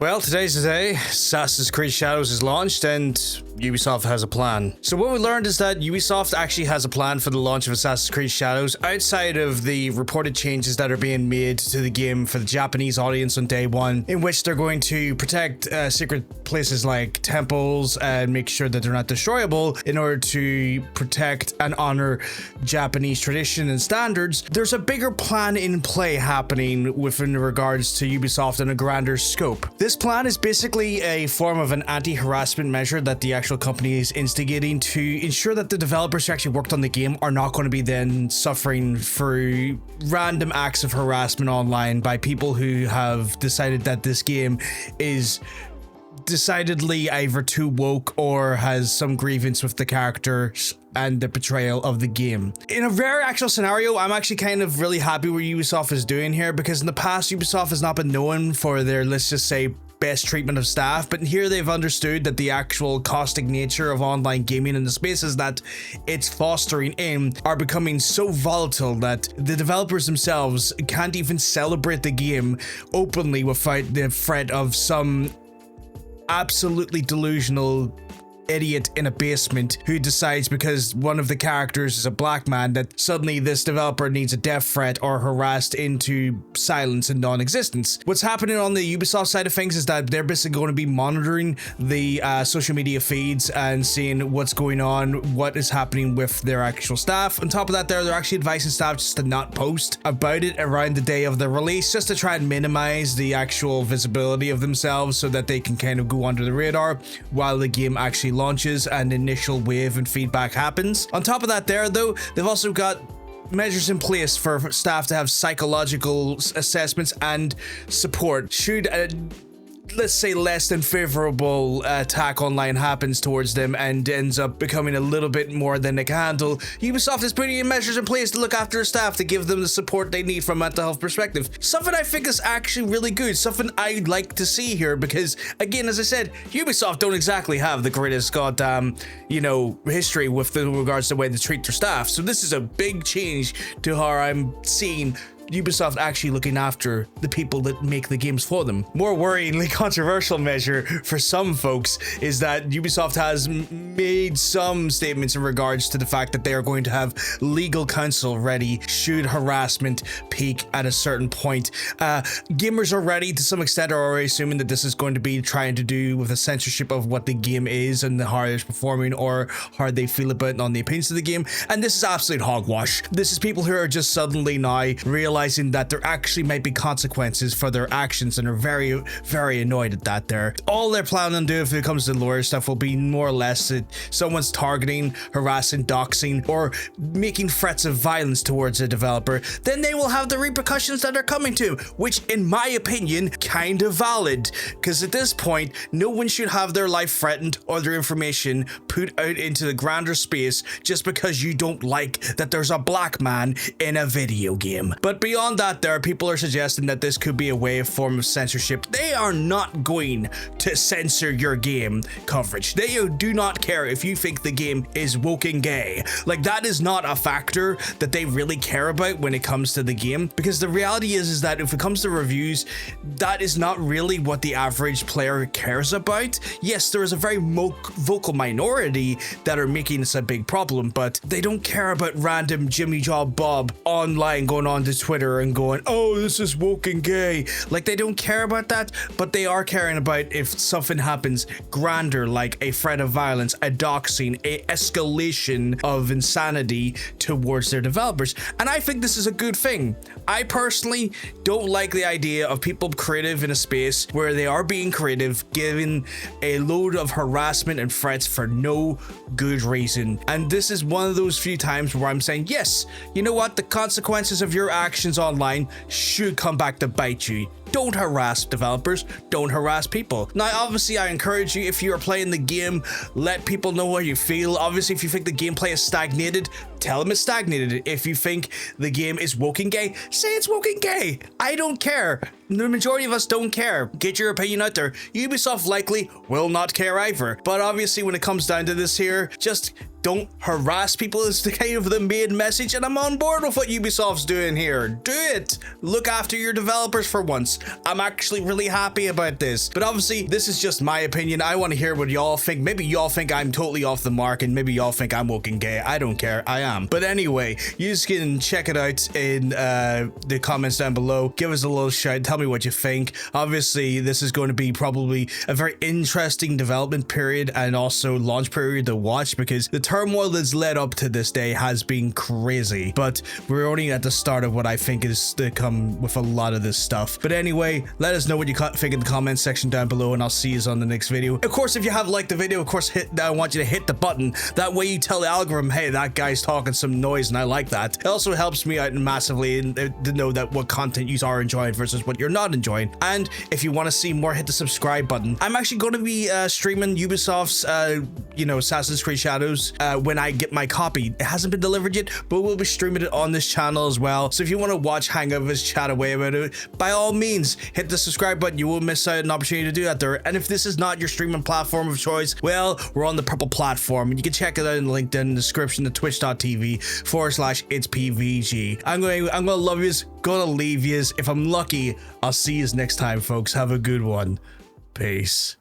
Well, today's the day. Assassin's Creed Shadows is launched and Ubisoft has a plan. So what we learned is that Ubisoft actually has a plan for the launch of Assassin's Creed Shadows outside of the reported changes that are being made to the game for the Japanese audience on day one, in which they're going to protect secret places like temples and make sure that they're not destroyable in order to protect and honor Japanese tradition and standards. There's a bigger plan in play happening within regards to Ubisoft in a grander scope. This plan is basically a form of an anti-harassment measure that the actual company is instigating to ensure that the developers who actually worked on the game are not going to be then suffering for random acts of harassment online by people who have decided that this game is decidedly either too woke or has some grievance with the characters and the portrayal of the game. In a rare actual scenario, I'm actually kind of really happy what Ubisoft is doing here, because in the past, Ubisoft has not been known for their, let's just say, best treatment of staff, but here they've understood that the actual caustic nature of online gaming and the spaces that it's fostering in are becoming so volatile that the developers themselves can't even celebrate the game openly without the threat of some absolutely delusional idiot in a basement who decides because one of the characters is a black man that suddenly this developer needs a death threat or harassed into silence and non-existence. What's happening on the Ubisoft side of things is that they're basically going to be monitoring the social media feeds and seeing what's going on, what is happening with their actual staff. On top of that, they're actually advising staff just to not post about it around the day of the release, just to try and minimize the actual visibility of themselves so that they can kind of go under the radar while the game actually launches and initial wave and feedback happens. On top of that though, they've also got measures in place for staff to have psychological assessments and support should let's say less than favorable attack online happens towards them and ends up becoming a little bit more than they can handle. Ubisoft is putting in measures in place to look after their staff to give them the support they need from a mental health perspective. Something I think is actually really good, something I'd like to see here, because again, as I said, Ubisoft don't exactly have the greatest goddamn, history with regards to the way they treat their staff. So this is a big change to how I'm seeing Ubisoft actually looking after the people that make the games for them. More worryingly controversial measure for some folks is that Ubisoft has made some statements in regards to the fact that they are going to have legal counsel ready should harassment peak at a certain point. Gamers already to some extent are already assuming that this is going to be trying to do with the censorship of what the game is and how it's performing or how they feel about it on the opinions of the game, and this is absolute hogwash. This is people who are just suddenly now realizing that there actually might be consequences for their actions and are very, very annoyed at that. All they're planning on doing if it comes to lawyer stuff will be more or less that someone's targeting, harassing, doxing, or making threats of violence towards a developer, then they will have the repercussions that are coming to, which in my opinion, kind of valid, because at this point, no one should have their life threatened or their information put out into the grander space just because you don't like that there's a black man in a video game. But beyond that, people are suggesting that this could be a way of form of censorship. They are not going to censor your game coverage. They do not care if you think the game is woke and gay. Like, that is not a factor that they really care about when it comes to the game, because the reality is that if it comes to reviews, that is not really what the average player cares about. Yes, there is a very vocal minority that are making this a big problem, but they don't care about random Jimmy Job Bob online going on to Twitter and going, oh, this is woke and gay. Like, they don't care about that, but they are caring about if something happens grander, like a threat of violence, a doxing, a escalation of insanity towards their developers. And I think this is a good thing. I personally don't like the idea of people creative in a space where they are being creative, given a load of harassment and threats for no good reason. And this is one of those few times where I'm saying, yes, you know what? The consequences of your actions online should come back to bite you. Don't harass developers, don't harass people. Now, obviously, I encourage you, if you are playing the game, let people know how you feel. Obviously, if you think the gameplay is stagnated, tell them it's stagnated. If you think the game is woke and gay, say it's woke and gay. I don't care. The majority of us don't care. Get your opinion out there. Ubisoft likely will not care either. But obviously, when it comes down to this here, just don't harass people is the kind of the main message, and I'm on board with what Ubisoft's doing here. Do it. Look after your developers for once. I'm actually really happy about this. But obviously, this is just my opinion. I want to hear what y'all think. Maybe y'all think I'm totally off the mark, and maybe y'all think I'm woken gay. I don't care. I am. But anyway, you just can check it out in the comments down below. Give us a little shout. Tell me what you think. Obviously, this is going to be probably a very interesting development period and also launch period to watch, because the turmoil that's led up to this day has been crazy. But we're only at the start of what I think is to come with a lot of this stuff. But anyway, let us know what you think in the comments section down below, and I'll see you on the next video. Of course, if you have liked the video, of course, I want you to hit the button. That way you tell the algorithm, hey, that guy's talking some noise and I like that. It also helps me out massively to know that what content you are enjoying versus what you're not enjoying. And if you want to see more, hit the subscribe button. I'm actually going to be streaming Ubisoft's Assassin's Creed Shadows when I get my copy. It hasn't been delivered yet, but we'll be streaming it on this channel as well. So if you want to watch, hang out with us, chat away about it, by all means, hit the subscribe button. You won't miss out an opportunity to do that there. And if this is not your streaming platform of choice, well, we're on the purple platform, and you can check it out in the link down in the description to twitch.tv/itspvg. I'm gonna love yous, gonna leave yous. If I'm lucky, I'll see yous next time, folks. Have a good one. Peace.